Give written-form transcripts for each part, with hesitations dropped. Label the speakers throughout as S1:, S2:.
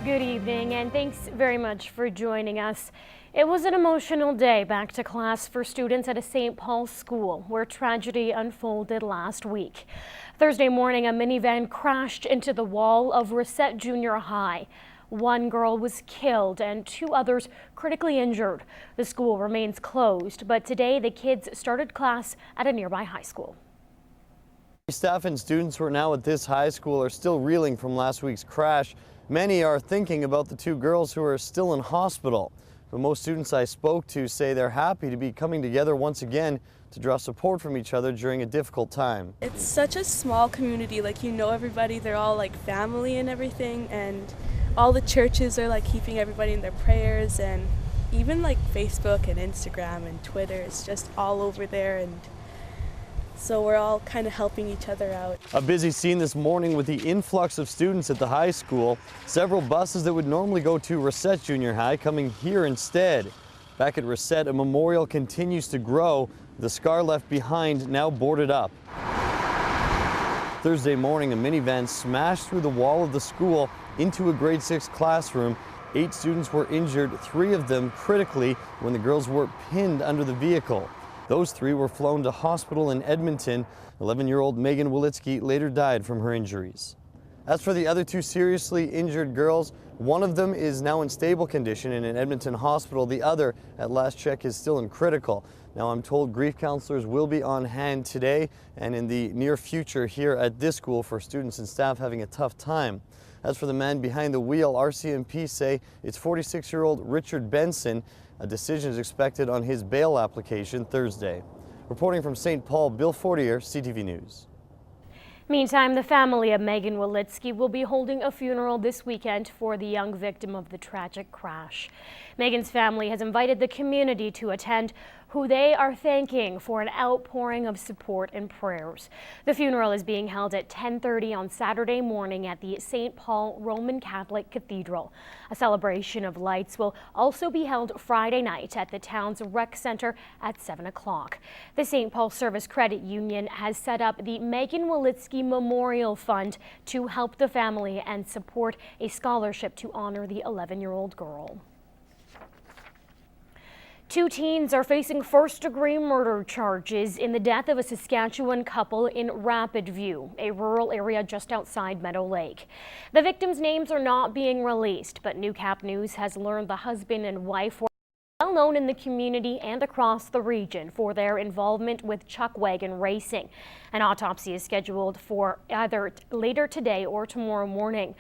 S1: Good evening, and thanks very much for joining us. It was an emotional day back to class for students at a St. Paul's school where tragedy unfolded last week. Thursday morning, a minivan crashed into the wall of Reset Junior High. One girl was killed and two others critically injured. The school remains closed, but today the kids started class at a nearby high school.
S2: Staff and students who are now at this high school are still reeling from last week's crash. Many are thinking about the two girls who are still in hospital. But most students I spoke to say they're happy to be coming together once again to draw support from each other during a difficult time.
S3: It's such a small community, like everybody, they're all like family and everything, and all the churches are like keeping everybody in their prayers, and even like Facebook and Instagram and Twitter, it's just all over there, and so we're all kind of helping each other out.
S2: A busy scene this morning with the influx of students at the high school. Several buses that would normally go to Reset Junior High coming here instead. Back at Reset, a memorial continues to grow. The scar left behind now boarded up. Thursday morning, a minivan smashed through the wall of the school into a grade 6 classroom. 8 students were injured, 3 of them critically when the girls were pinned under the vehicle. Those 3 were flown to hospital in Edmonton. 11-year-old Megan Wolitzki later died from her injuries. As for the other 2 seriously injured girls, one of them is now in stable condition in an Edmonton hospital. The other, at last check, is still in critical. Now, I'm told grief counselors will be on hand today and in the near future here at this school for students and staff having a tough time. As for the man behind the wheel, RCMP say it's 46-year-old Richard Benson. A decision is expected on his bail application Thursday. Reporting from St. Paul, Bill Fortier, CTV News.
S1: Meantime, the family of Megan Wolitzki will be holding a funeral this weekend for the young victim of the tragic crash. Megan's family has invited the community to attend, who they are thanking for an outpouring of support and prayers. The funeral is being held at 10:30 on Saturday morning at the St. Paul Roman Catholic Cathedral. A celebration of lights will also be held Friday night at the town's rec center at 7 o'clock. The St. Paul Service Credit Union has set up the Megan Wolitzki Memorial Fund to help the family and support a scholarship to honor the 11-year-old girl. 2 teens are facing first-degree murder charges in the death of a Saskatchewan couple in Rapid View, a rural area just outside Meadow Lake. The victims' names are not being released, but Newcap News has learned the husband and wife were well known in the community and across the region for their involvement with chuck wagon racing. An autopsy is scheduled for either later today or tomorrow morning.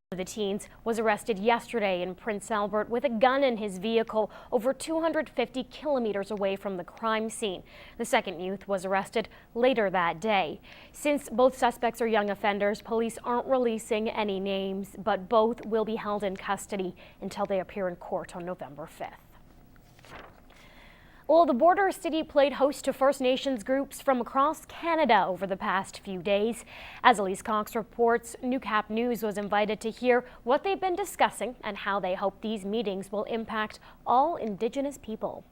S1: One of the teens was arrested yesterday in Prince Albert with a gun in his vehicle over 250 kilometers away from the crime scene. The second youth was arrested later that day. Since both suspects are young offenders, police aren't releasing any names, but both will be held in custody until they appear in court on November 5th. Well, the border city played host to First Nations groups from across Canada over the past few days. As Elise Cox reports, Newcap News was invited to hear what they've been discussing and how they hope these meetings will impact all Indigenous people.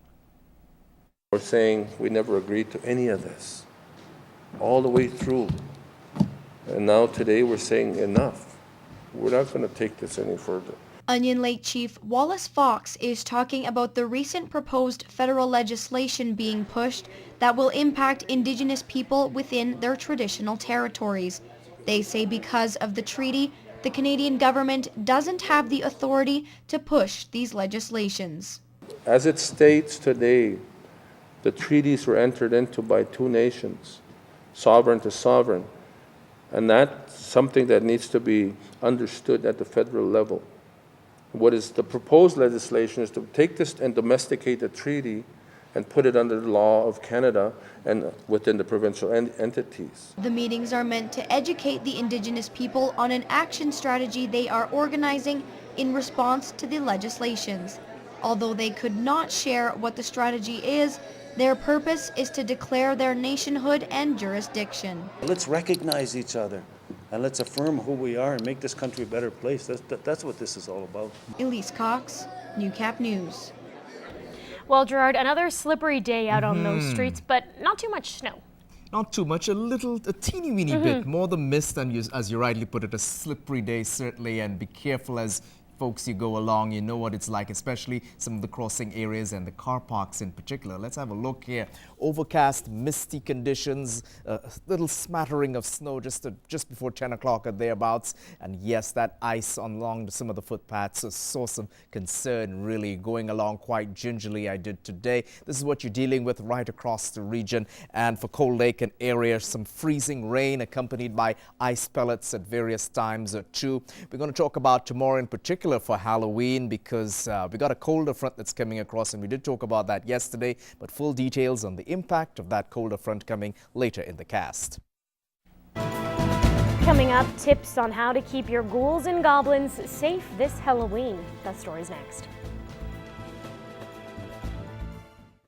S4: We're saying we never agreed to any of this, all the way through. And now today we're saying enough. We're not going to take this any further.
S5: Onion Lake Chief Wallace Fox is talking about the recent proposed federal legislation being pushed that will impact Indigenous people within their traditional territories. They say because of the treaty, the Canadian government doesn't have the authority to push these legislations.
S4: As it states today, the treaties were entered into by 2 nations, sovereign to sovereign, and that's something that needs to be understood at the federal level. What is the proposed legislation is to take this and domesticate the treaty and put it under the law of Canada and within the provincial entities.
S5: The meetings are meant to educate the Indigenous people on an action strategy they are organizing in response to the legislations. Although they could not share what the strategy is, their purpose is to declare their nationhood and jurisdiction.
S6: Let's recognize each other. And let's affirm who we are and make this country a better place. That's what this is all about.
S5: Elise Cox, Newcap News.
S1: Well, Gerard, another slippery day out on those streets, but not too much snow.
S7: Not too much, a teeny weeny bit. More the mist, and as you rightly put it, a slippery day certainly, and be careful as folks, you go along, you know what it's like, especially some of the crossing areas and the car parks in particular. Let's have a look here. Overcast, misty conditions, a little smattering of snow just before 10 o'clock or thereabouts. And yes, that ice along some of the footpaths, a source of concern, really going along quite gingerly. I did today. This is what you're dealing with right across the region. And for Cold Lake and area, some freezing rain accompanied by ice pellets at various times too. We're going to talk about tomorrow in particular for Halloween, because we got a colder front that's coming across, and we did talk about that yesterday, but full details on the impact of that colder front coming later in the cast.
S1: Coming up, tips on how to keep your ghouls and goblins safe this Halloween. That story's next.